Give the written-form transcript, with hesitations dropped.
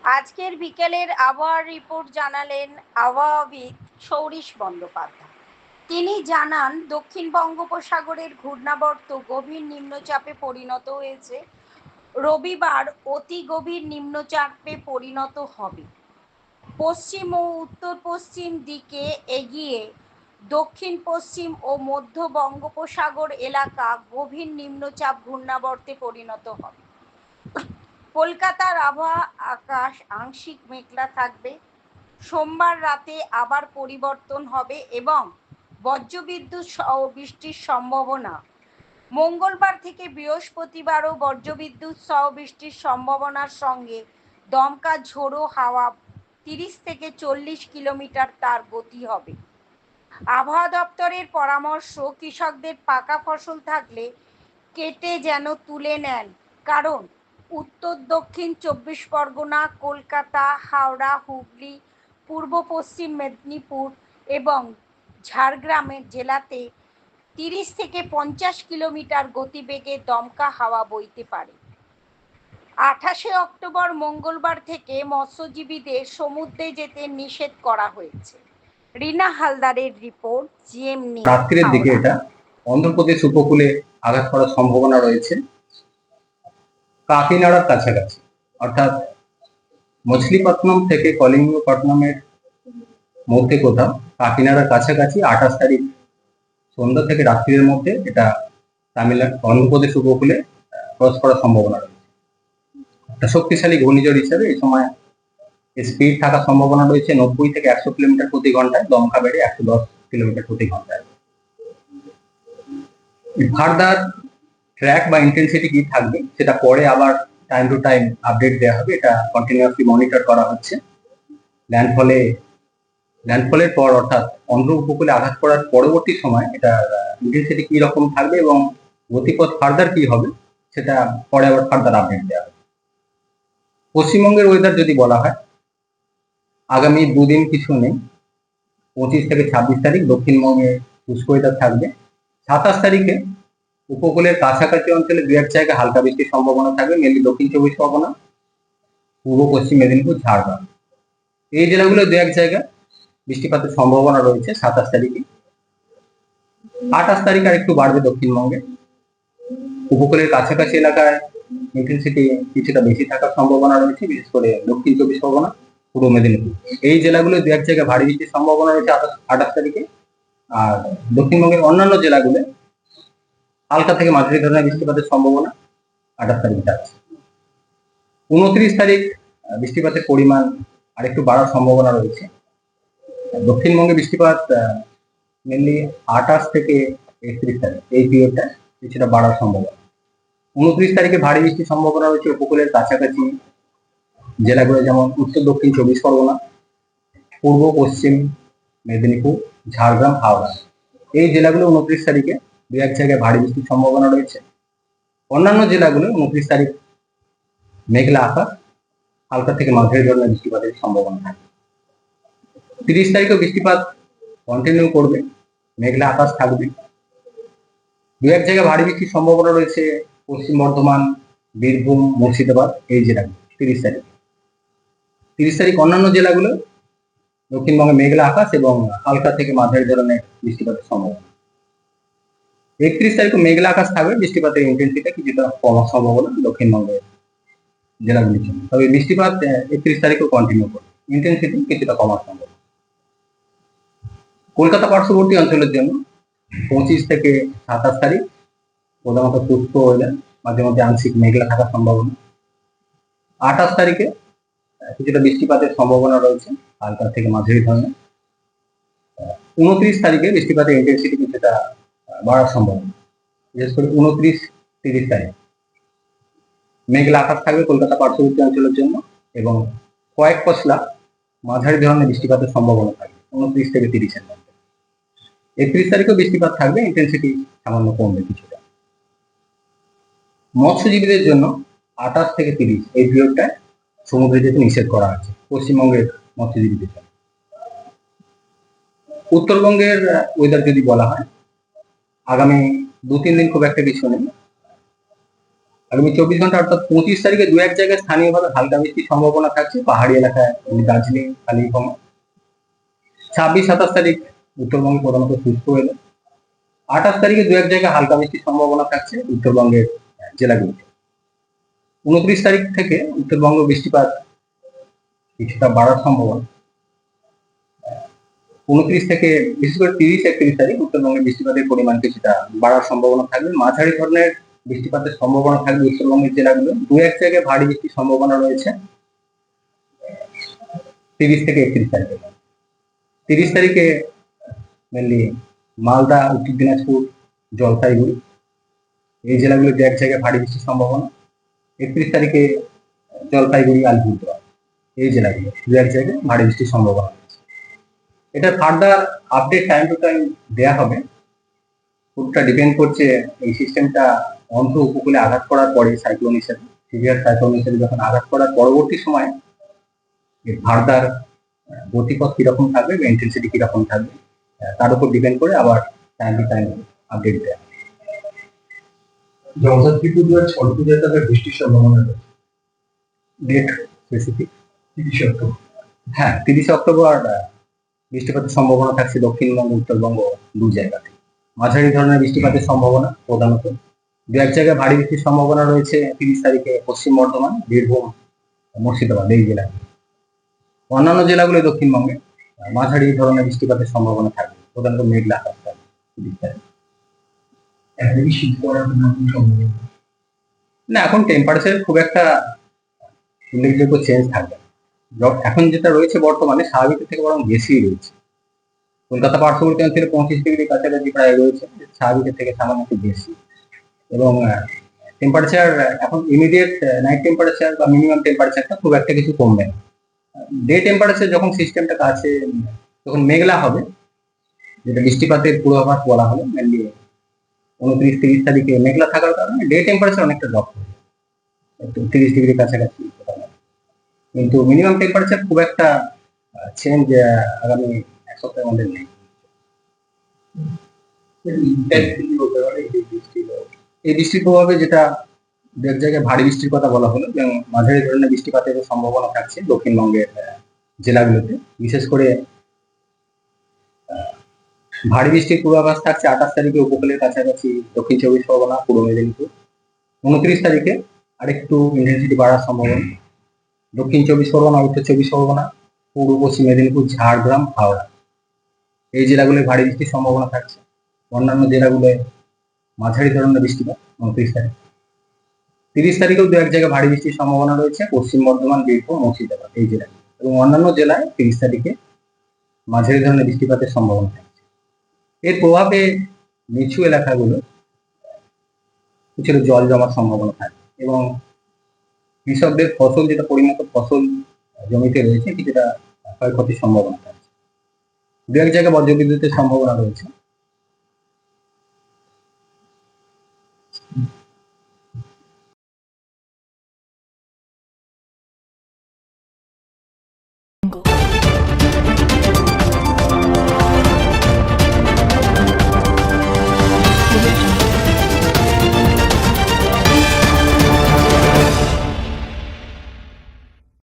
আজকের বিকেলের আবহাওয়ার রিপোর্ট জানালেন আবহাওয়াবিদ সৌরীশ বন্দ্যোপাধ্যায়। তিনি জানান, দক্ষিণ বঙ্গোপসাগরের ঘূর্ণাবর্ত গভীর নিম্নচাপে পরিণত হয়েছে। রবিবার অতি গভীর নিম্নচাপে পরিণত হবে। পশ্চিম ও উত্তর পশ্চিম দিকে এগিয়ে দক্ষিণ পশ্চিম ও মধ্য বঙ্গোপসাগর এলাকা গভীর নিম্নচাপ ঘূর্ণাবর্তে পরিণত হবে। কলকাতার আবহাওয়া আকাশ আংশিক মেঘলা থাকবে। সোমবার রাতে আবার পরিবর্তন হবে এবং বজ্রবিদ্যুৎ সহ বৃষ্টির সম্ভাবনা। মঙ্গলবার থেকে বৃহস্পতিবারও বজ্রবিদ্যুৎ সহ বৃষ্টির সম্ভাবনার সঙ্গে দমকা ঝোড়ো হাওয়া 30 থেকে 40 কিলোমিটার তার গতি হবে। আবহাওয়া দপ্তরের পরামর্শ, কৃষকদের পাকা ফসল থাকলে কেটে যেন তুলে নেন, কারণ উত্তর দক্ষিণ 24 পরগনা, কলকাতা, হাওড়া, হুগলি, পূর্ব পশ্চিম মেদিনীপুর এবং ঝাড়গ্রামের জেলাতে 30 থেকে 50 কিলোমিটার গতিবেগে দমকা হাওয়া বইতে পারে। 28 অক্টোবর মঙ্গলবার থেকে মৎস্যজীবীদের সমুদ্রে যেতে নিষেধ করা হয়েছে। রিনা হালদারের রিপোর্ট, জিএম নিউজ। রাত্রির দিকে এটা অন্ধ্রপ্রদেশ উপকূলে আঘাত করার সম্ভাবনা রয়েছে। কাকিনাড়ার কাছাকাছি, অর্থাৎ মছলিপট্টনম থেকে কলিঙ্গপট্টনমের মধ্যে কোথাও, কাকিনাড়ার কাছাকাছি 28 তারিখ সন্ধ্যা থেকে রাত্রির মধ্যে এটা তামিলনাড়ু অন্ধ্রপ্রদেশ উপকূলে ক্রস করার সম্ভাবনা রয়েছে। একটা শক্তিশালী ঘূর্ণিঝড় হিসেবে এই সময় স্পিড থাকার সম্ভাবনা রয়েছে 90 থেকে 100 কিলোমিটার প্রতি ঘন্টায়, দমকা বেড়ে 110 কিলোমিটার প্রতি ঘন্টায়। ফার্দার ট্র্যাক বা ইন্টেন্সিটি কি থাকবে সেটা পরে আবার টাইম টু টাইম আপডেট দেওয়া হবে। এটা কন্টিনিউয়াসলি মনিটর করা হচ্ছে। ল্যান্ডফলের পর, অর্থাৎ অন্ধ্র উপকূলে আঘাত করার পরবর্তী সময় এটা ইন্টেন্সিটি কি রকম থাকবে এবং গতিপথ ফার্দার কি হবে সেটা পরে আবার ফার্দার আপডেট দেওয়া হবে। পশ্চিমবঙ্গের ওয়েদার যদি বলা হয়, আগামী দুদিন কিছু নেই। 25 থেকে 26 তারিখ দক্ষিণবঙ্গে শুষ্ক ওয়েদার থাকবে। 27 তারিখে উপকূলের কাছাকাছি অঞ্চলে দু এক জায়গায় হালকা বৃষ্টির সম্ভাবনা থাকবে, মেনলি দক্ষিণ 24 পরগনা, পূর্ব পশ্চিম মেদিনীপুর, ঝাড়গ্রাম। এই জেলাগুলো দু এক জায়গায় বৃষ্টিপাতের সম্ভাবনা রয়েছে 27 তারিখে। 28 তারিখ আর একটু বাড়বে দক্ষিণবঙ্গে। উপকূলের কাছাকাছি এলাকায় ইন্টেন্সিটি কিছুটা বেশি থাকার সম্ভাবনা রয়েছে, বিশেষ করে দক্ষিণ 24 পরগনা, পূর্ব মেদিনীপুর। এই জেলাগুলো দু এক জায়গায় ভারী বৃষ্টির সম্ভাবনা রয়েছে 28 তারিখে। আর দক্ষিণবঙ্গের অন্যান্য জেলাগুলো হালকা থেকে মাঝারি ধরনের বৃষ্টিপাতের সম্ভাবনা 28 তারিখে আছে। 29 তারিখ বৃষ্টিপাতের পরিমাণ আরেকটু বাড়ার সম্ভাবনা রয়েছে। দক্ষিণবঙ্গে বৃষ্টিপাত মেনলি 28 থেকে 31 তারিখ, এই পিরিয়ডটা কিছুটা বাড়ার সম্ভাবনা। 29 তারিখে ভারী বৃষ্টির সম্ভাবনা রয়েছে উপকূলের কাছাকাছি জেলাগুলো, যেমন উত্তর দক্ষিণ 24 পরগনা, পূর্ব পশ্চিম মেদিনীপুর, ঝাড়গ্রাম, হাওড়া। এই জেলাগুলো 29 তারিখে দু এক জায়গায় ভারী বৃষ্টির সম্ভাবনা রয়েছে। অন্যান্য জেলাগুলো 29 তারিখ মেঘলা আকাশ, হালকা থেকে মাঝারি ধরনের বৃষ্টিপাতের সম্ভাবনা থাকে। 30 তারিখেও বৃষ্টিপাত কন্টিনিউ করবে, মেঘলা আকাশ থাকবে। দু এক জায়গায় ভারী বৃষ্টির সম্ভাবনা রয়েছে পশ্চিম বর্ধমান, বীরভূম, মুর্শিদাবাদ, এই জেলাগুলো 30 তারিখ। 30 তারিখ অন্যান্য জেলাগুলো দক্ষিণবঙ্গে মেঘলা আকাশ এবং হালকা থেকে মাঝারি ধরনের বৃষ্টিপাতের সম্ভাবনা। 31 তারিখে মেঘলা আকাশ থাকবে, বৃষ্টিপাতের ইন্টেন্সিটি কিছুটা কমার সম্ভাবনা দক্ষিণবঙ্গের জেলাগুলির জন্য। তবে বৃষ্টিপাত 31 তারিখেও কন্টিনিউ করবে, ইন্টেন্সিটি কিছুটা কমার সম্ভাবনা। কলকাতা পার্শ্ববর্তী অঞ্চলের জন্য 25 থেকে 27 তারিখ প্রধানত শুষ্ক ওয়েদার, মাঝে মধ্যে আংশিক মেঘলা থাকার সম্ভাবনা। 28 তারিখে কিছুটা বৃষ্টিপাতের সম্ভাবনা রয়েছে, হালকা থেকে মাঝারি ধরনের। 29 তারিখে বৃষ্টিপাতের ইন্টেন্সিটি কিছুটা বাড়ার সম্ভাবনা, বিশেষ করে 29-30 তারিখ মেঘলা আকাশ থাকবে কলকাতা পার্শ্ববর্তী অঞ্চলের জন্য এবং কয়েক পশলা মাঝারি ধরনের বৃষ্টিপাতের সম্ভাবনা থাকবে 29 থেকে 30-এর মধ্যে। 31 তারিখেও বৃষ্টিপাত থাকবে, ইন্টেন্সিটি সামান্য কমবে কিছুটা। মৎস্যজীবীদের জন্য 28 থেকে 30 এই পিরিয়ডটায় সমুদ্রে যেতে নিষেধ করা আছে পশ্চিমবঙ্গের মৎস্যজীবীদের জন্য। উত্তরবঙ্গের ওয়েদার যদি বলা হয়, আগামী 2-3 দিন খুব একটা কিছু নেই। আগামী 24 ঘন্টা অর্থাৎ 25 তারিখে দু এক জায়গায় স্থানীয়ভাবে হালকা বৃষ্টির সম্ভাবনা থাকছে পাহাড়ি এলাকায়, দার্জিলিং, কালিম্পং। 26-27 তারিখ উত্তরবঙ্গে প্রধানত শুষ্ক ওয়েদার। 28 তারিখে দু এক জায়গায় হালকা বৃষ্টির সম্ভাবনা থাকছে উত্তরবঙ্গের জেলাগুলিতে। 29 তারিখ থেকে উত্তরবঙ্গ বৃষ্টিপাত কিছুটা বাড়ার সম্ভাবনা। 29 থেকে বিশেষ করে 30-31 তারিখ উত্তরবঙ্গে বৃষ্টিপাতের পরিমাণ কিছুটা বাড়ার সম্ভাবনা থাকবে। মাঝারি ধরনের বৃষ্টিপাতের সম্ভাবনা থাকবে উত্তরবঙ্গের জেলাগুলো। দু এক জায়গায় ভারী বৃষ্টির সম্ভাবনা রয়েছে 30 থেকে 31 তারিখে। 30 তারিখে মেনলি মালদা, উত্তর দিনাজপুর, জলপাইগুড়ি এই জেলাগুলো দু এক জায়গায় ভারী বৃষ্টির সম্ভাবনা। 31 তারিখে জলপাইগুড়ি, আলিপুরদুয়ার এই জেলাগুলো দু এক জায়গায় ভারী বৃষ্টির সম্ভাবনা রয়েছে। এটা further update time to time দেওয়া হবে। পুরোটা ডিপেন্ড করছে এই সিস্টেমটা অন্ধ্র উপকূলে আঘাত করার পরে সাইক্লোন হিসেবে, সিভিয়ার সাইক্লোন হিসেবে যখন আঘাত করার পরবর্তী সময়ে ফার্দার গতিপথ কিরকম থাকবে বা ইন্টেন্সিটি কিরকম থাকবে তার উপর ডিপেন্ড করে আবার টাইম টু টাইম আপডেট দেওয়া। জগদ্ধাত্রীপুর ছট পূজায় তাদের বৃষ্টির সম্ভাবনা রয়েছে। Date specific 30 October. হ্যাঁ, 30 অক্টোবর বৃষ্টিপাতের সম্ভাবনা থাকছে দক্ষিণবঙ্গ, উত্তরবঙ্গ দু জায়গাতে। মাঝারি ধরনের বৃষ্টিপাতের সম্ভাবনা প্রধানত। দু এক জায়গায় ভারী বৃষ্টির সম্ভাবনা রয়েছে 30 তারিখে পশ্চিম বর্ধমান, বীরভূম, মুর্শিদাবাদ এই জেলাগুলো। অন্যান্য জেলাগুলো দক্ষিণবঙ্গে মাঝারি ধরনের বৃষ্টিপাতের সম্ভাবনা থাকবে, প্রধানত মেঘলা আকাশ থাকবে 30 তারিখ। একদিকে শীত পড়ার কোনো সম্ভাবনা না, এখন টেম্পারেচার খুব একটা উল্লেখযোগ্য চেঞ্জ থাকবে না। এখন যেটা রয়েছে বর্তমানে স্বাভাবিকের থেকে বরং বেশি রয়েছে। কলকাতা পার্শ্ববর্তী অঞ্চলে 25 ডিগ্রি কাছাকাছি প্রায় রয়েছে, স্বাভাবিকের থেকে সামান্য একটু বেশি। এবং টেম্পারেচার এখন ইমিডিয়েট নাইট টেম্পারেচার বা মিনিমাম টেম্পারেচারটা খুব একটা কিছু কমবে না। ডে টেম্পারেচার যখন সিস্টেমটা কাছে যখন মেঘলা হবে, যেটা বৃষ্টিপাতের পূর্বাভাস বলা হলো, মেনলি 29-30 তারিখে মেঘলা থাকার কারণে ডে টেম্পারেচার অনেকটা ড্রপ হবে, 30 ডিগ্রি কাছাকাছি। কিন্তু মিনিমাম টেম্পারেচার খুব একটা চেঞ্জ আগামী এক সপ্তাহের মধ্যে নেই। এই বৃষ্টির প্রভাবে যেটা দু এক জায়গায় ভারী বৃষ্টির কথা বলা হলো এবং মাঝারি ধরনের বৃষ্টিপাতের সম্ভাবনা থাকছে দক্ষিণবঙ্গের জেলাগুলোতে। বিশেষ করে ভারী বৃষ্টির পূর্বাভাস থাকছে 28 তারিখে উপকূলের কাছাকাছি দক্ষিণ 24 পরগনা, পূর্ব মেদিনীপুর। 29 তারিখে আরেকটু ইন্টেন্সিটি বাড়ার সম্ভাবনা দক্ষিণ 24 পরগনা, উত্তর 24 পরগনা, পূর্ব পশ্চিম মেদিনীপুর, ঝাড়গ্রাম, হাওড়া এই জেলাগুলোয় ভারী বৃষ্টির সম্ভাবনা থাকছে। অন্যান্য জেলাগুলোয় মাঝারি ধরনের বৃষ্টিপাত 29 তারিখ। 30 তারিখেও দু এক জায়গায় ভারী বৃষ্টির সম্ভাবনা রয়েছে পশ্চিম বর্ধমান, বীরভূম, মুর্শিদাবাদ এই জেলায়। এবং অন্যান্য জেলায় 30 তারিখে মাঝারি ধরনের বৃষ্টিপাতের সম্ভাবনা থাকছে। এর প্রভাবে নিচু এলাকাগুলো কিছুটা জল জমার সম্ভাবনা থাকে এবং কৃষকদের ফসল, যেটা পরিণত ফসল জমিতে রয়েছে, কিছুটা ক্ষয়ক্ষতির সম্ভাবনা থাকছে। দু এক জায়গায় বজ্রবিদ্যুতের সম্ভাবনা রয়েছে।